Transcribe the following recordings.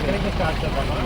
Start చేద్దామా?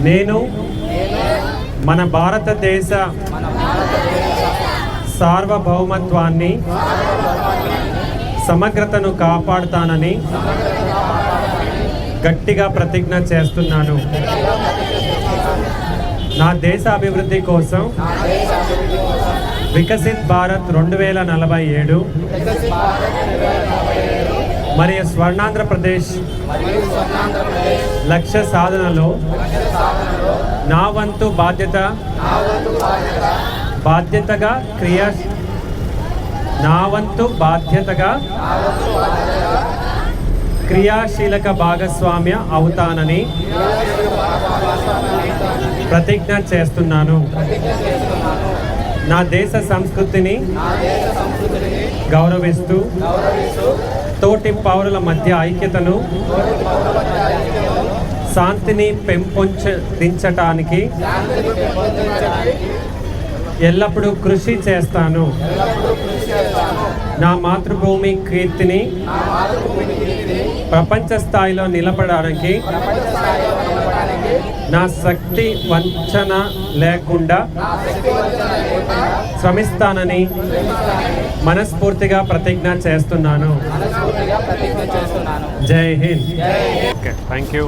నేను మన భారతదేశ సార్వభౌమత్వాన్ని సమగ్రతను కాపాడుతానని గట్టిగా ప్రతిజ్ఞ చేస్తున్నాను. నా దేశ అభివృద్ధి కోసం వికసిత్ భారత్ 2047 మరియు స్వర్ణాంధ్రప్రదేశ్ లక్ష్య సాధనలో నా వంతు బాధ్యతగా క్రియాశీలక భాగస్వామ్య అవుతానని ప్రతిజ్ఞ చేస్తున్నాను. నా దేశ సంస్కృతిని గౌరవిస్తూ తోటి పౌరుల మధ్య ఐక్యతను, శాంతిని పెంపొందించటానికి ఎల్లప్పుడూ కృషి చేస్తాను. నా మాతృభూమి కీర్తిని ప్రపంచ స్థాయిలో నిలపడానికి నా శక్తి వంచన లేకుండా శ్రమిస్తానని మనస్ఫూర్తిగా ప్రతిజ్ఞ చేస్తున్నాను. జై హింద్. Thank you.